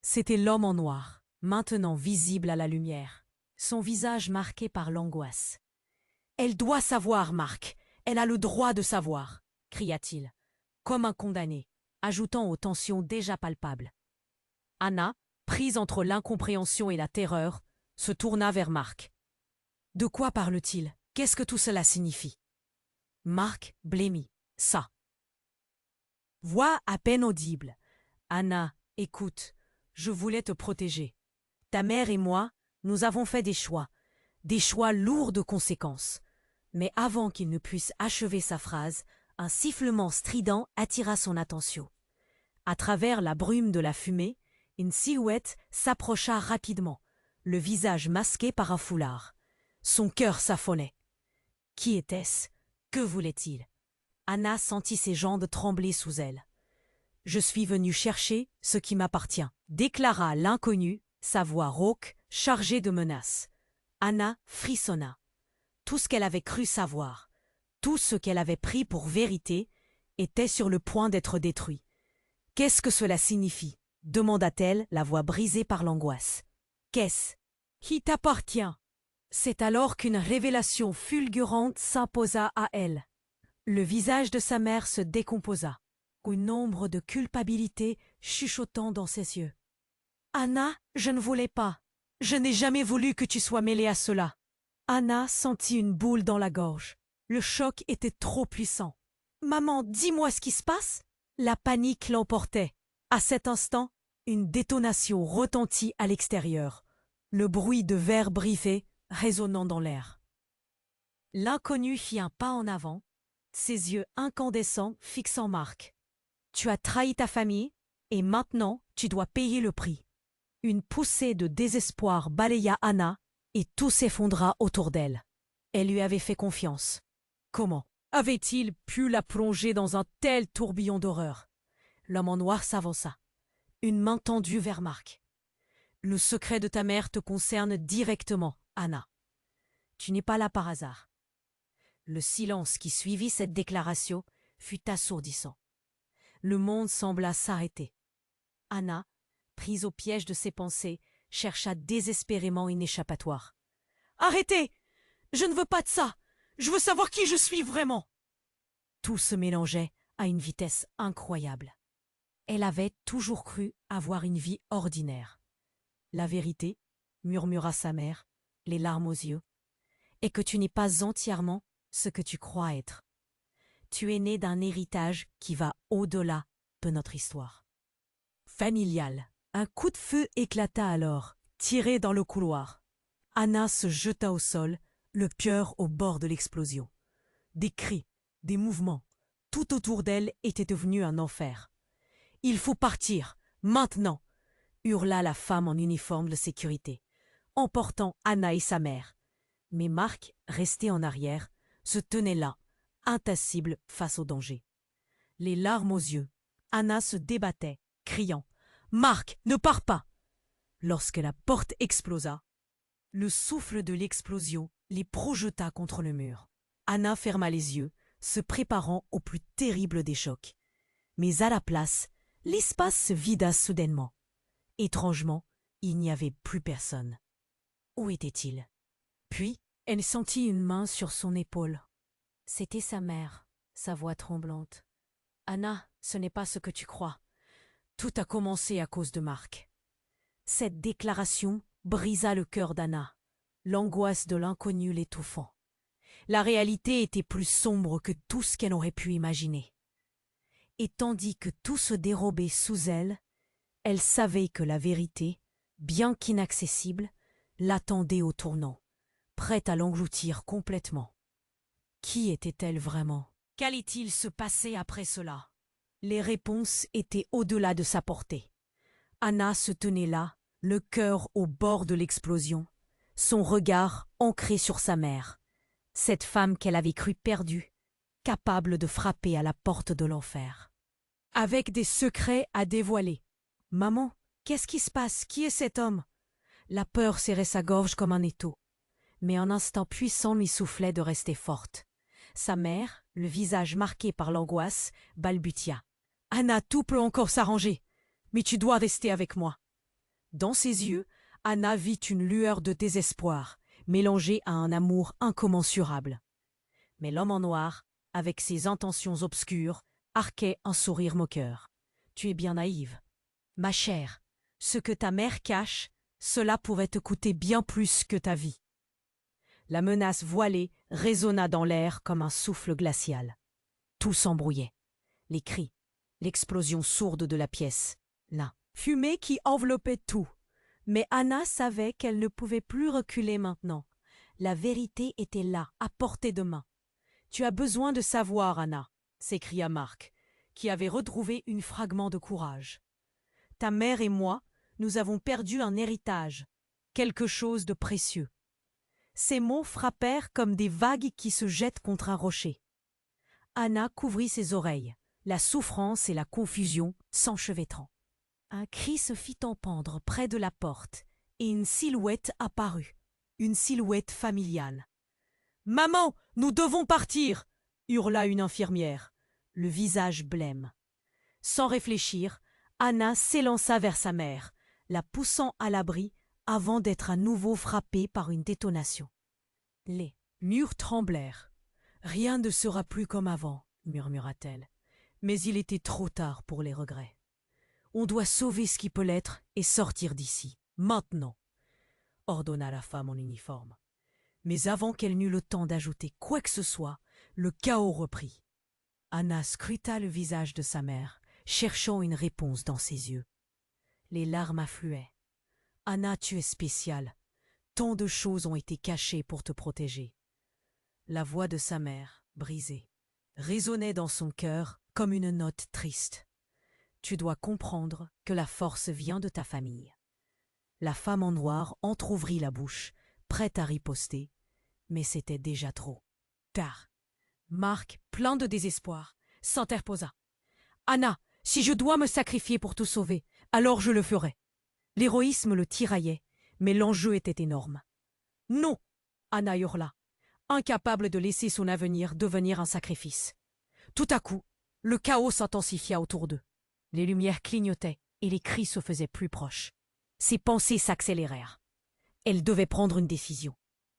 C'était l'homme en noir, maintenant visible à la lumière, son visage marqué par l'angoisse. « Elle doit savoir, Marc. Elle a le droit de savoir, » cria-t-il, comme un condamné, ajoutant aux tensions déjà palpables. Anna, prise entre l'incompréhension et la terreur, se tourna vers Marc. « De quoi parle-t-il? Qu'est-ce que tout cela signifie ?» Marc blêmit. « Ça. » Voix à peine audible. « Anna, écoute, je voulais te protéger. Ta mère et moi, nous avons fait des choix lourds de conséquences. » Mais avant qu'il ne puisse achever sa phrase, un sifflement strident attira son attention. À travers la brume de la fumée, une silhouette s'approcha rapidement, le visage masqué par un foulard. Son cœur s'affolait. Qui était-ce? Que voulait-il? Anna sentit ses jambes trembler sous elle. « Je suis venue chercher ce qui m'appartient », déclara l'inconnu, sa voix rauque, chargée de menaces. Anna frissonna. Tout ce qu'elle avait cru savoir, tout ce qu'elle avait pris pour vérité, était sur le point d'être détruit. « Qu'est-ce que cela signifie ?» demanda-t-elle, la voix brisée par l'angoisse. « Qu'est-ce qui t'appartient ?» C'est alors qu'une révélation fulgurante s'imposa à elle. Le visage de sa mère se décomposa, une ombre de culpabilité chuchotant dans ses yeux. « Anna, je ne voulais pas. Je n'ai jamais voulu que tu sois mêlée à cela. » Anna sentit une boule dans la gorge. Le choc était trop puissant. « Maman, dis-moi ce qui se passe ?» La panique l'emportait. À cet instant, une détonation retentit à l'extérieur, le bruit de verres brisés résonnant dans l'air. L'inconnu fit un pas en avant, ses yeux incandescents fixant Marc. « Tu as trahi ta famille, et maintenant tu dois payer le prix. » Une poussée de désespoir balaya Anna, et tout s'effondra autour d'elle. Elle lui avait fait confiance. Comment avait-il pu la plonger dans un tel tourbillon d'horreur? L'homme en noir s'avança, une main tendue vers Marc. « Le secret de ta mère te concerne directement, Anna. Tu n'es pas là par hasard. » Le silence qui suivit cette déclaration fut assourdissant. Le monde sembla s'arrêter. Anna, prise au piège de ses pensées, chercha désespérément une échappatoire. « Arrêtez! Je ne veux pas de ça! Je veux savoir qui je suis vraiment !» Tout se mélangeait à une vitesse incroyable. Elle avait toujours cru avoir une vie ordinaire. « La vérité, » murmura sa mère, les larmes aux yeux, « est que tu n'es pas entièrement ce que tu crois être. Tu es né d'un héritage qui va au-delà de notre histoire. » Familial. Un coup de feu éclata alors, tiré dans le couloir. Anna se jeta au sol, le cœur au bord de l'explosion. Des cris, des mouvements, tout autour d'elle était devenu un enfer. « Il faut partir, maintenant !» hurla la femme en uniforme de sécurité, emportant Anna et sa mère. Mais Marc, resté en arrière, se tenait là, impassible face au danger. Les larmes aux yeux, Anna se débattait, criant « Marc, ne pars pas !» Lorsque la porte explosa, le souffle de l'explosion les projeta contre le mur. Anna ferma les yeux, se préparant au plus terrible des chocs. Mais à la place, l'espace se vida soudainement. Étrangement, il n'y avait plus personne. Où était-il? Puis, elle sentit une main sur son épaule. C'était sa mère, sa voix tremblante. « Anna, ce n'est pas ce que tu crois. Tout a commencé à cause de Marc. » Cette déclaration brisa le cœur d'Anna, l'angoisse de l'inconnu l'étouffant. La réalité était plus sombre que tout ce qu'elle aurait pu imaginer. Et tandis que tout se dérobait sous elle, elle savait que la vérité bien qu'inaccessible, l'attendait au tournant, prête à l'engloutir complètement. Qui était-elle vraiment? Qu'allait-il se passer après cela? Les réponses étaient au-delà de sa portée. Anna se tenait là, le cœur au bord de l'explosion, son regard ancré sur sa mère, cette femme qu'elle avait crue perdue, capable de frapper à la porte de l'enfer. Avec des secrets à dévoiler. « Maman, qu'est-ce qui se passe? Qui est cet homme ?» La peur serrait sa gorge comme un étau, mais un instinct puissant lui soufflait de rester forte. Sa mère, le visage marqué par l'angoisse, balbutia. « Anna, tout peut encore s'arranger, mais tu dois rester avec moi. » Dans ses yeux, Anna vit une lueur de désespoir, mélangée à un amour incommensurable. Mais l'homme en noir, avec ses intentions obscures, arquait un sourire moqueur. « Tu es bien naïve. Ma chère, ce que ta mère cache, cela pourrait te coûter bien plus que ta vie. » La menace voilée résonna dans l'air comme un souffle glacial. Tout s'embrouillait. Les cris, l'explosion sourde de la pièce, la fumée qui enveloppait tout. Mais Anna savait qu'elle ne pouvait plus reculer maintenant. La vérité était là, à portée de main. « Tu as besoin de savoir, Anna !» s'écria Marc, qui avait retrouvé un fragment de courage. « Ta mère et moi, nous avons perdu un héritage, quelque chose de précieux. » Ces mots frappèrent comme des vagues qui se jettent contre un rocher. Anna couvrit ses oreilles, la souffrance et la confusion s'enchevêtrant. Un cri se fit entendre près de la porte et une silhouette apparut, une silhouette familiale. « Maman, nous devons partir !» hurla une infirmière, le visage blême. Sans réfléchir, Anna s'élança vers sa mère, la poussant à l'abri avant d'être à nouveau frappée par une détonation. Les murs tremblèrent. « Rien ne sera plus comme avant, » murmura-t-elle. Mais il était trop tard pour les regrets. « On doit sauver ce qui peut l'être et sortir d'ici, maintenant » ordonna la femme en uniforme. Mais avant qu'elle n'eût le temps d'ajouter quoi que ce soit, le chaos reprit. Anna scruta le visage de sa mère, cherchant une réponse dans ses yeux. Les larmes affluaient. « Anna, tu es spéciale. Tant de choses ont été cachées pour te protéger. » La voix de sa mère, brisée, résonnait dans son cœur comme une note triste. « Tu dois comprendre que la force vient de ta famille. » La femme en noir entr'ouvrit la bouche, prête à riposter, mais c'était déjà trop tard. Marc, plein de désespoir, s'interposa. « Anna, si je dois me sacrifier pour te sauver, alors je le ferai. » L'héroïsme le tiraillait, mais l'enjeu était énorme. « Non !» Anna hurla, incapable de laisser son avenir devenir un sacrifice. Tout à coup, le chaos s'intensifia autour d'eux. Les lumières clignotaient et les cris se faisaient plus proches. Ses pensées s'accélérèrent. Elle devait prendre une décision.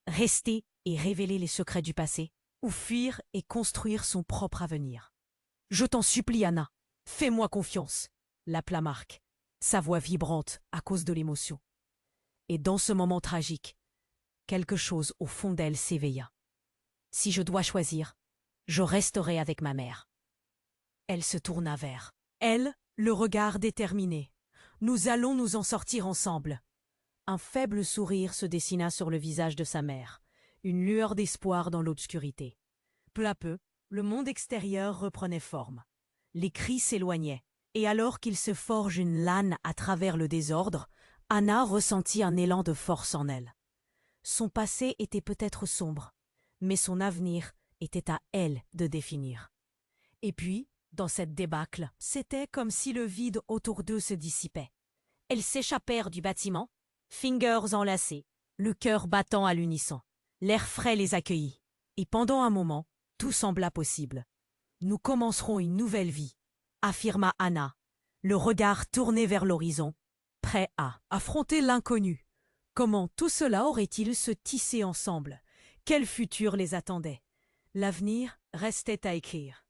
Rester et révéler les secrets du passé, ou fuir et construire son propre avenir. « Je t'en supplie, Anna, fais-moi confiance !» l'appela Marc, sa voix vibrante à cause de l'émotion. Et dans ce moment tragique, quelque chose au fond d'elle s'éveilla. « Si je dois choisir, je resterai avec ma mère. » Elle se tourna vers elle, le regard déterminé. « Nous allons nous en sortir ensemble. » Un faible sourire se dessina sur le visage de sa mère, une lueur d'espoir dans l'obscurité. Peu à peu, le monde extérieur reprenait forme. Les cris s'éloignaient, et alors qu'il se forge une lane à travers le désordre, Anna ressentit un élan de force en elle. Son passé était peut-être sombre, mais son avenir était à elle de définir. Et puis, dans cette débâcle, c'était comme si le vide autour d'eux se dissipait. Elles s'échappèrent du bâtiment, fingers enlacés, le cœur battant à l'unisson. L'air frais les accueillit, et pendant un moment, tout sembla possible. « Nous commencerons une nouvelle vie », affirma Anna, le regard tourné vers l'horizon, prêt à affronter l'inconnu. Comment tout cela aurait-il se tisser ensemble? Quel futur les attendait? L'avenir restait à écrire.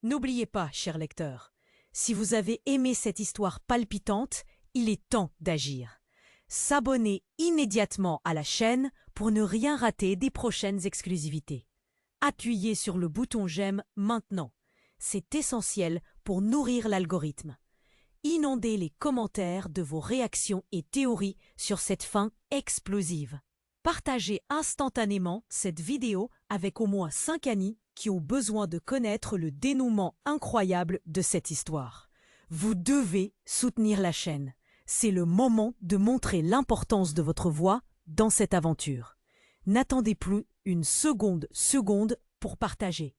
N'oubliez pas, cher lecteur, si vous avez aimé cette histoire palpitante, il est temps d'agir. S'abonner immédiatement à la chaîne pour ne rien rater des prochaines exclusivités. Appuyez sur le bouton j'aime maintenant. C'est essentiel pour nourrir l'algorithme. Inondez les commentaires de vos réactions et théories sur cette fin explosive. Partagez instantanément cette vidéo avec au moins 5 amis qui ont besoin de connaître le dénouement incroyable de cette histoire. Vous devez soutenir la chaîne. C'est le moment de montrer l'importance de votre voix dans cette aventure. N'attendez plus une seconde pour partager.